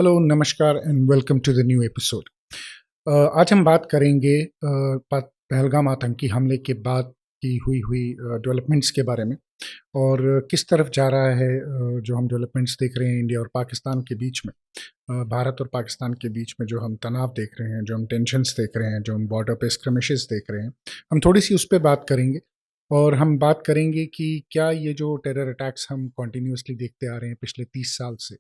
Hello, नमस्कार and welcome to the new episode. आज हम बात करेंगे पहलगाम आतंकी हमले के बाद की हुई डेवलपमेंट्स के बारे में और किस तरफ जा रहा है जो हम डेवलपमेंट्स देख रहे हैं इंडिया और पाकिस्तान के बीच में। भारत और पाकिस्तान के बीच में जो हम तनाव देख रहे हैं, जो हम टेंशन्स देख रहे हैं, जो हम बॉर्डर पे स्क्रमिशेस देख रहे हैं, हम थोड़ी सी उस पर बात करेंगे। और हम बात करेंगे कि क्या ये जो टेरर अटैक्स हम कॉन्टीन्यूसली देखते आ रहे हैं पिछले 30 साल से,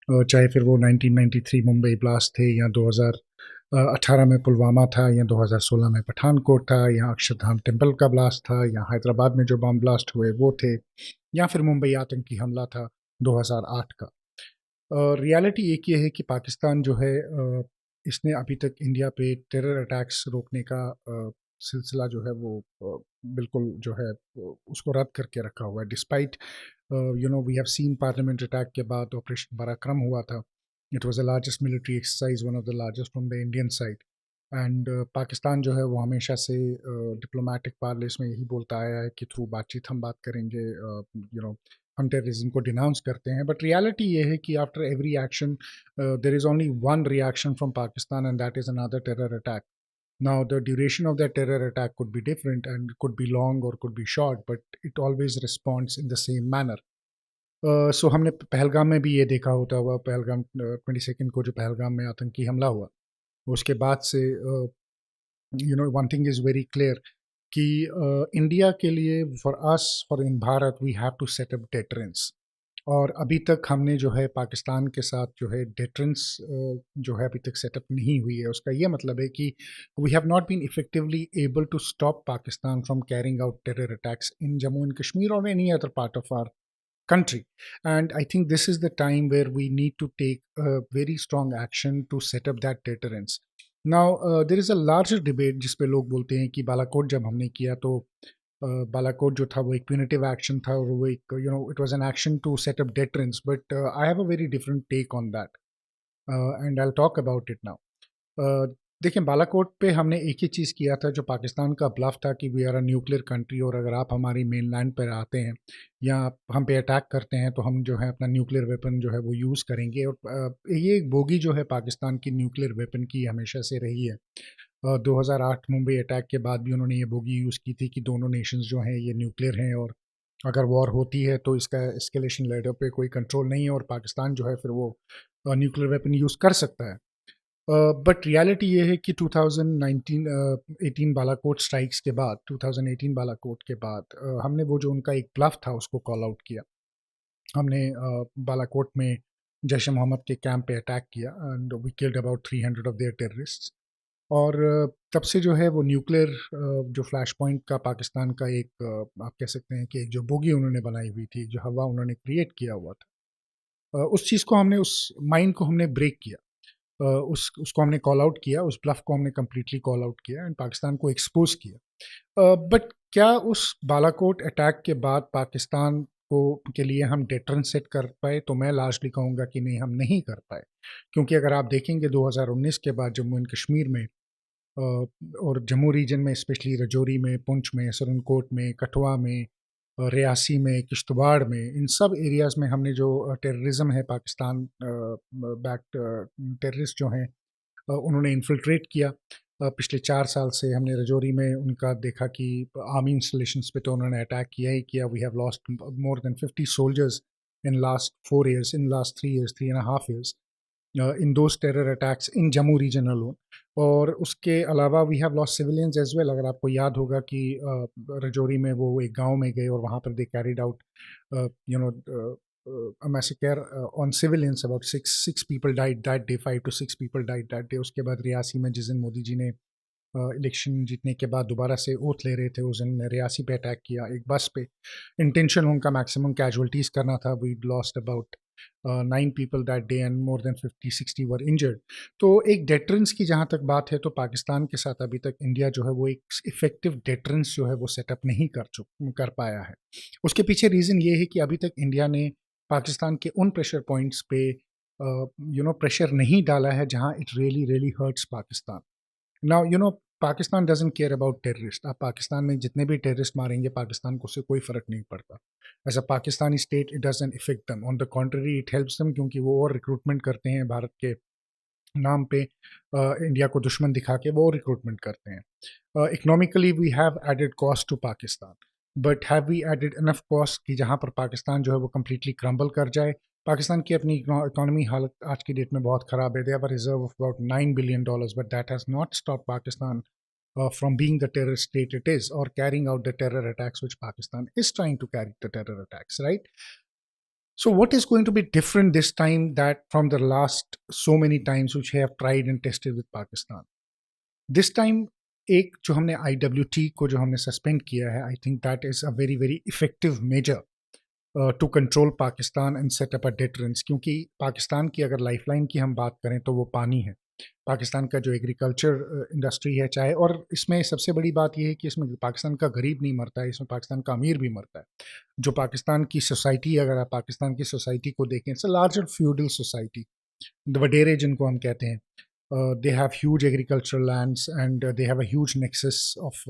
चाहे फिर वो 1993 मुंबई ब्लास्ट थे या 2018 में पुलवामा था या 2016 में पठानकोट था या अक्षरधाम टेम्पल का ब्लास्ट था या हैदराबाद में जो बम ब्लास्ट हुए वो थे या फिर मुंबई आतंकी हमला था 2008 का। रियलिटी एक ये है कि पाकिस्तान जो है इसने अभी तक इंडिया पे टेरर अटैक्स रोकने का सिलसिला जो है वो बिल्कुल जो है उसको रद्द करके रखा हुआ है। Despite we have seen parliament attack के बाद ऑपरेशन पराक्रम हुआ था। It was the largest military exercise, one of the largest from the Indian side. And Pakistan जो है वो हमेशा से डिप्लोमेटिक पार्लेस में यही बोलता आया है कि थ्रू बातचीत हम बात करेंगे, हम टेररिज्म को डिनाउंस करते हैं। बट रियलिटी ये है कि after every action there is only one reaction from Pakistan and that is another terror attack. Now, the duration of that terror attack could be different and it could be long or could be short, but it always responds in the same manner. सो हमने पहलगाम में भी ये देखा होता हुआ, पहलगाम 22 को जो पहलगाम में आतंकी हमला हुआ उसके बाद से one thing is very clear कि इंडिया के लिए, for us, for in Bharat, we have to set up deterrence. और अभी तक हमने जो है पाकिस्तान के साथ जो है डेटरेंस जो है अभी तक सेटअप नहीं हुई है। उसका ये मतलब है कि we have not been effectively able to stop Pakistan from carrying out terror attacks in Jammu and Kashmir और any other part of our country. And I think this is the time where we need to take a very strong action to set up that deterrence. Now, there is a larger debate जिस पे लोग बोलते हैं कि बालाकोट जब हमने किया तो बालाकोट जो था वो एक punitive action था और वो एक it was an action to set up deterrence, but I have a very different take on that, and I'll talk about it now. देखिए, बालाकोट पे हमने एक ही चीज़ किया था जो पाकिस्तान का ब्लफ था कि we are a nuclear country और अगर आप हमारी मेन लैंड पर आते हैं या आप हम पे अटैक करते हैं तो हम जो है अपना न्यूक्लियर वेपन जो है वो यूज़ करेंगे। और ये एक बोगी जो है पाकिस्तान की न्यूक्लियर वेपन की हमेशा से रही है। 2008 मुंबई अटैक के बाद भी उन्होंने ये बोगी यूज़ की थी कि दोनों नेशंस जो हैं ये न्यूक्लियर हैं और अगर वॉर होती है तो इसका एस्केलेशन लेडर पे कोई कंट्रोल नहीं है और पाकिस्तान जो है फिर वो न्यूक्लियर वेपन यूज़ कर सकता है। बट रियलिटी ये है कि 18 बालाकोट स्ट्राइक्स के बाद, 2018 बालाकोट के बाद हमने वो जो उनका एक ब्लफ था उसको कॉल आउट किया। हमने बालाकोट में जैश ए मोहम्मद के कैंप पे अटैक किया and we killed about 300 of their terrorists. और तब से जो है वो न्यूक्लियर जो फ्लैश पॉइंट का पाकिस्तान का एक आप कह सकते हैं कि एक जो बोगी उन्होंने बनाई हुई थी, जो हवा उन्होंने क्रिएट किया हुआ था, उस चीज़ को हमने, उस माइंड को हमने ब्रेक किया। उसको हमने कॉल आउट किया, उस ब्लफ को हमने कम्प्लीटली कॉल आउट किया एंड पाकिस्तान को एक्सपोज किया। बट क्या उस बालाकोट अटैक के बाद पाकिस्तान को के लिए हम डेटरेंस सेट कर पाए? तो मैं लार्जली कहूँगा कि नहीं, हम नहीं कर पाए। क्योंकि अगर आप देखेंगे 2019 के बाद जम्मू एंड कश्मीर में और जम्मू रीजन में, स्पेशली रजौरी में, पुंछ में, सरनकोट में, कठुआ में, रियासी में, किश्तवाड़ में, इन सब एरियाज़ में हमने जो टेररिज्म है, पाकिस्तान बैक्ड टेररिस्ट जो हैं उन्होंने इन्फिल्ट्रेट किया। पिछले 4 साल से हमने रजौरी में उनका देखा कि आर्मी इंस्टॉलेशंस पे तो उन्होंने अटैक किया ही किया। We have lost more than 50 soldiers in last 4 years, in last 3 years, 3.5 years, in those terror attacks in Jammu region alone. और उसके अलावा we have lost civilians as well. अगर आपको याद होगा कि रजौरी में वो एक गांव में गए और वहाँ पर दे carried out you know a massacre on civilians. About six people died that day, 5 to 6 people died that day. उसके बाद रियासी में जिस दिन मोदी जी ने इलेक्शन जीतने के बाद दोबारा से ओथ ले रहे थे, उस दिन रियासी पे अटैक किया एक बस पे। इंटेंशन उनका मैक्सिमम कैजुअलिटीज़ करना था। We lost about 9 people that day and more than 50-60 were injured. तो एक डेटरेंस की जहाँ तक बात है तो पाकिस्तान के साथ अभी तक इंडिया जो है वो एक इफेक्टिव डेटरेंस जो है वो सेटअप नहीं कर पाया है। उसके पीछे रीज़न ये है कि अभी तक इंडिया ने पाकिस्तान के उन प्रेशर पॉइंट्स पे प्रेशर नहीं डाला है जहाँ it really really hurts Pakistan. Now Pakistan doesn't care about terrorist. आप पाकिस्तान में जितने भी टेररिस्ट मारेंगे, पाकिस्तान को उससे कोई फ़र्क नहीं पड़ता। As a Pakistani state it doesn't effect them, on the contrary it helps them, क्योंकि वो और रिक्रूटमेंट करते हैं भारत के नाम पे, इंडिया को दुश्मन दिखा के वो रिक्रूटमेंट करते हैं। Economically we have added cost to Pakistan, but have we added enough cost कि जहाँ पर पाकिस्तान जो है वो कम्प्लीटली क्रम्बल कर जाए। पाकिस्तान की अपनी इकोनॉमी हालत आज की डेट में बहुत ख़राब है। दे have a reserve of about $9 billion, but that has not stop Pakistan from being the terror state it is, or carrying out the terror attacks which Pakistan is trying to carry the terror attacks, right? So what is going to be different this time that from the last so many times which we have tried and tested with Pakistan? This time एक जो हमने IWT को जो हमने suspend किया है, I think that is a very very effective measure to control Pakistan and set up a deterrence. क्योंकि पाकिस्तान की अगर लाइफलाइन की हम बात करें तो वो पानी है। पाकिस्तान का जो एग्रीकल्चर इंडस्ट्री है चाहे, और इसमें सबसे बड़ी बात यह है कि इसमें पाकिस्तान का गरीब नहीं मरता है, इसमें पाकिस्तान का अमीर भी मरता है। जो पाकिस्तान की सोसाइटी, अगर आप पाकिस्तान की सोसाइटी को देखें, it's a larger feudal society, the वडेरे जिनको हम कहते हैं। They have huge agricultural lands and they have a huge nexus of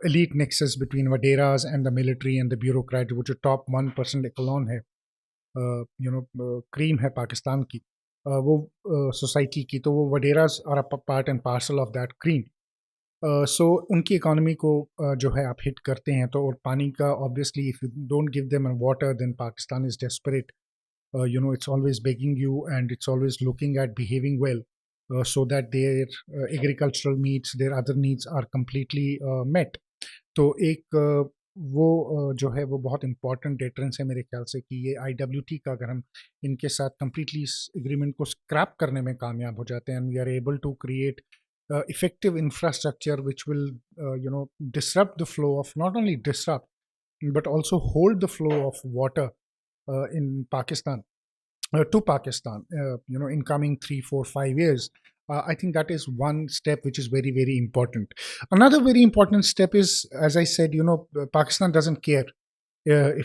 elite nexus between Waderas and the military and the bureaucrat, वो जो टॉप 1% इकोलॉन है, क्रीम है पाकिस्तान की, वो सोसाइटी की, तो वो वडेरास और part and parcel of that cream. So उनकी इकोनॉमी को जो है आप हिट करते हैं, तो और पानी का obviously if you don't give them water then Pakistan is desperate, it's always begging you and it's always looking at behaving well, so that their agricultural needs, their other needs are completely met. तो एक वो जो है वो बहुत important difference है मेरे ख्याल से, कि ये IWT का अगर हम इनके साथ कम्प्लीटली इस एग्रीमेंट को स्क्रैप करने में कामयाब हो जाते हैं, and we are able to create effective infrastructure which will disrupt the flow of, not only disrupt but also hold the flow of water in Pakistan, to Pakistan, in coming 3, 4, 5 years. I think that is one step which is very, very important. Another very important step is, as I said, Pakistan doesn't care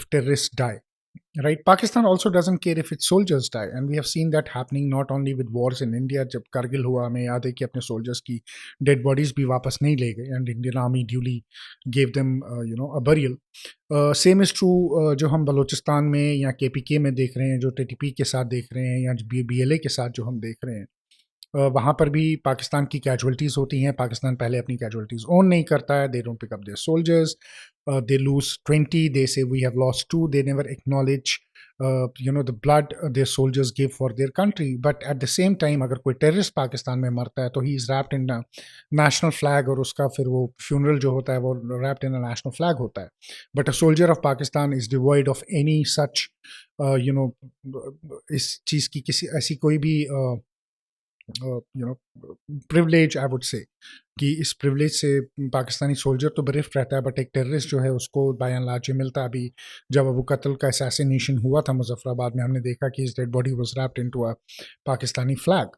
if terrorists die. Right? Pakistan also doesn't care if its soldiers die, and we have seen that happening not only with wars in India. जब कारगिल हुआ, हमें याद है कि अपने soldiers की dead bodies भी वापस नहीं ले गए, and Indian Army duly gave them a burial. Same is true जो हम बलूचिस्तान में या KPK में देख रहे हैं, जो TTP के साथ देख रहे हैं, या BLA के साथ जो हम देख रहे हैं, वहाँ पर भी पाकिस्तान की कैजुअल्टीज़ होती हैं। पाकिस्तान पहले अपनी कैजुअल्टीज़ ओन नहीं करता है, they don't pick up their soldiers, they lose 20, they say we have lost 2, they never acknowledge the blood their soldiers give for their country. But at the same time अगर कोई terrorist Pakistan में मरता है तो he is wrapped in national flag, और उसका फिर वो फ्यूनरल जो होता है वो wrapped in a national flag होता है। But a soldier of Pakistan is devoid of any such इस चीज़ की किसी ऐसी कोई भी privilege, I would say, कि इस privilege से पाकिस्तानी सोल्जर तो बरिफ्ट रहता है, बट एक टेररिस्ट जो है उसको बाय एंड लार्ज मिलता है। अभी जब अबू कत्ल का असैसिनेशन हुआ था मुजफ्फराबाद में, हमने देखा कि his dead body was wrapped into a Pakistani flag,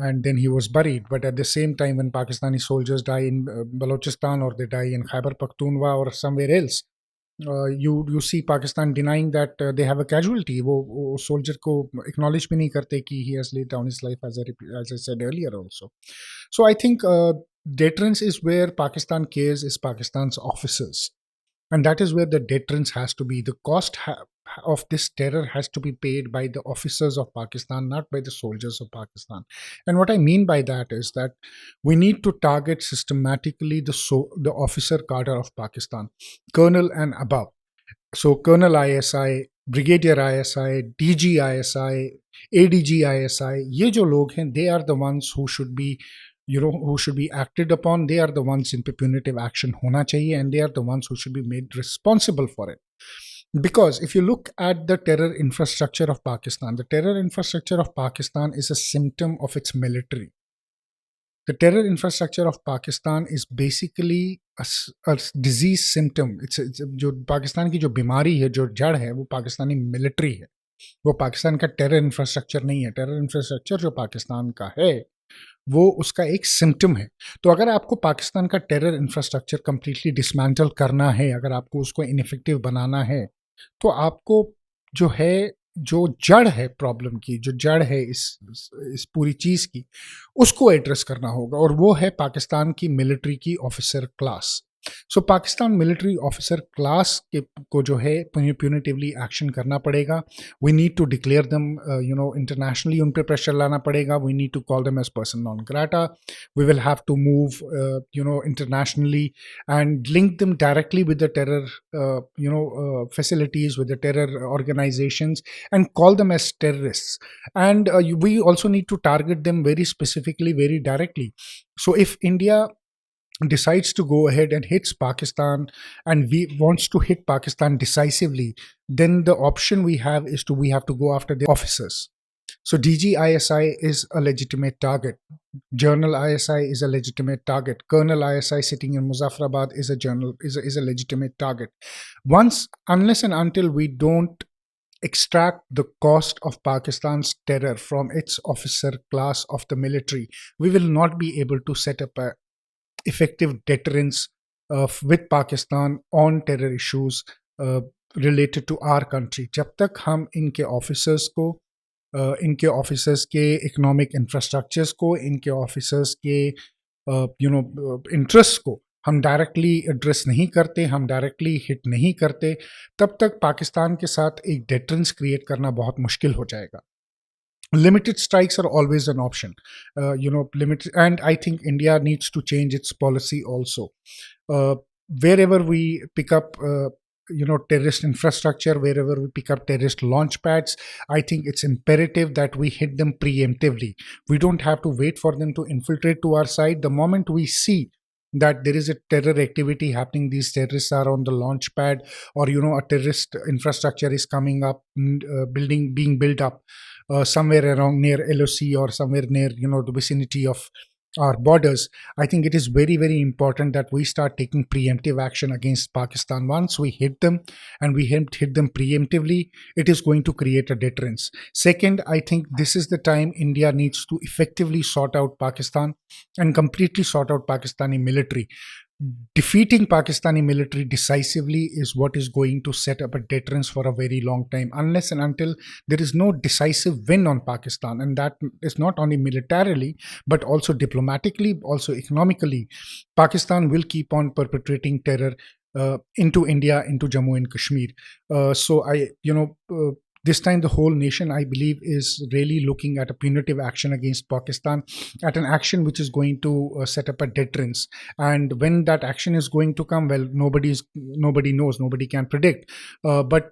and then he was buried. But at the same time, when Pakistani soldiers die in Balochistan, or they die in Khyber Pakhtunkhwa or somewhere else, you see Pakistan denying that they have a casualty. वो soldier को acknowledge भी नहीं करते कि he has laid down his life, as I said earlier also. So I think deterrence is where Pakistan cares, is Pakistan's officers, and that is where the deterrence has to be. The cost of this terror has to be paid by the officers of Pakistan, not by the soldiers of Pakistan. And what I mean by that is that we need to target systematically the officer cadre of Pakistan, colonel and above. So Colonel ISI, Brigadier ISI, DG ISI, ADG ISI, ये जो लोग हैं, they are the ones who should be who should be acted upon. They are the ones in punitive action होना चाहिए, and they are the ones who should be made responsible for it. Because if you look at the terror infrastructure of Pakistan, the terror infrastructure of Pakistan is a symptom of its military. The terror infrastructure of Pakistan is basically a disease symptom. It's जो पाकिस्तान की जो बीमारी है, जो जड़ है, वो Pakistani military है, वो पाकिस्तान का टेरर इंफ्रास्ट्रक्चर नहीं है। टेरर इंफ्रास्ट्रक्चर जो पाकिस्तान का है वो उसका एक सिम्टम है। तो अगर आपको पाकिस्तान का टेरर इंफ्रास्ट्रक्चर कम्प्लीटली डिसमेंटल करना है, अगर आपको उसको इनइफेक्टिव बनाना है, तो आपको जो है जो जड़ है प्रॉब्लम की, जो जड़ है इस पूरी चीज़ की, उसको एड्रेस करना होगा, और वो है पाकिस्तान की मिलिट्री की officer class. So Pakistan military officer class के को जो है प्यूनिटिवली एक्शन करना पड़ेगा। We need to declare them, internationally उन पे प्रेशर लाना पड़ेगा। We need to call them as persona non grata. We will have to move, internationally, and link them directly with the terror, facilities, with the terror organizations, and call them as terrorists. And we also need to target them very specifically, very directly. So if India decides to go ahead and hits Pakistan, and we wants to hit Pakistan decisively, then the option we have to go after the officers. So DG ISI is a legitimate target. Journal ISI is a legitimate target. Colonel ISI sitting in Muzaffarabad is a legitimate target. Unless and until we don't extract the cost of Pakistan's terror from its officer class of the military, we will not be able to set up a effective deterrence with Pakistan on terror issues related to our country. जब तक हम इनके officers के economic infrastructures को, इनके officers के interest को हम डायरेक्टली एड्रेस नहीं करते, हम डायरेक्टली हिट नहीं करते, तब तक पाकिस्तान के साथ एक डेटरेंस क्रिएट करना बहुत मुश्किल हो जाएगा. Limited strikes are always an option, limited, and I think India needs to change its policy also. Wherever we pick up terrorist infrastructure, wherever we pick up terrorist launch pads, I think it's imperative that we hit them preemptively. We don't have to wait for them to infiltrate to our side. The moment we see that there is a terror activity happening, these terrorists are on the launch pad, or a terrorist infrastructure is coming up, being built up somewhere around near LOC, or somewhere near the vicinity of our borders, I think it is very, very important that we start taking preemptive action against Pakistan. Once we hit them, and we hit them preemptively, it is going to create a deterrence. Second, I think this is the time India needs to effectively sort out Pakistan and completely sort out Pakistani military. Defeating Pakistani military decisively is what is going to set up a deterrence for a very long time, unless and until there is no decisive win on Pakistan, and that is not only militarily but also diplomatically, also economically. Pakistan will keep on perpetrating terror into India, into Jammu and Kashmir. This time the whole nation, I believe, is really looking at a punitive action against Pakistan, at an action which is going to set up a deterrence. And when that action is going to come, well, nobody knows, nobody can predict. But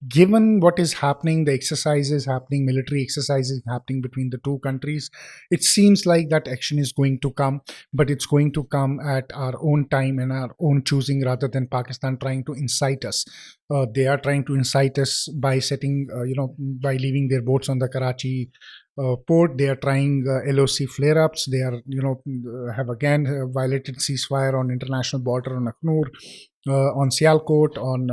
given what is happening, the exercises happening, military exercises happening between the two countries, it seems like that action is going to come, but it's going to come at our own time and our own choosing, rather than Pakistan trying to incite us. They are trying to incite us by by leaving their boats on the Karachi port. They are trying LOC flare-ups. They are, have again violated ceasefire on international border on Akhnur, on Sialkot, on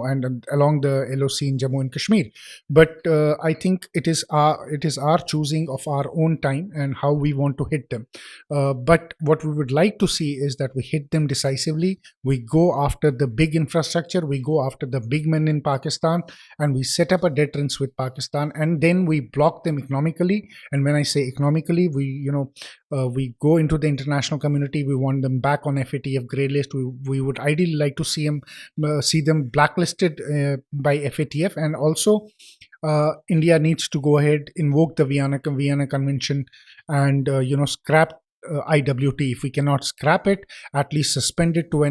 and along the LOC in Jammu and Kashmir. But I think it is our choosing of our own time and how we want to hit them. But what we would like to see is that we hit them decisively. We go after the big infrastructure. We go after the big men in Pakistan, and we set up a deterrence with Pakistan, and then we block them economically. And when I say economically, we go into the international community. We want them back on FATF grey list. We would ideally like to see them blacklisted by FATF. And also India needs to go ahead, invoke the Vienna Convention, and scrap IWT. If we cannot scrap it, at least suspend it to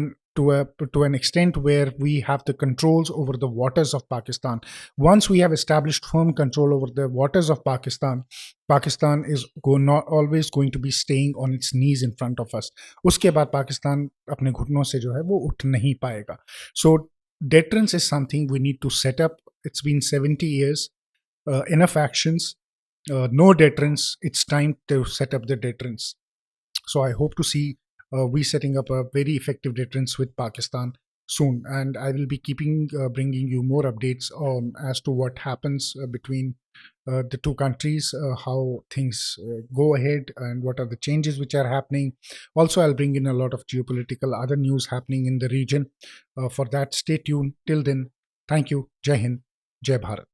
an extent where we have the controls over the waters of Pakistan. Once we have established firm control over the waters of Pakistan, Pakistan is not always going to be staying on its knees in front of us. उसके बाद पाकिस्तान अपने घुटनों से जो है वो उठ नहीं पाएगा. So deterrence is something we need to set up. It's been 70 years, enough actions, no deterrence. It's time to set up the deterrence. So I hope to see we setting up a very effective deterrence with Pakistan soon, and I will be bringing you more updates on as to what happens between the two countries, how things go ahead, and what are the changes which are happening. Also, I'll bring in a lot of geopolitical other news happening in the region. For that, stay tuned. Till then, thank you. Jai Hind, Jai Bharat.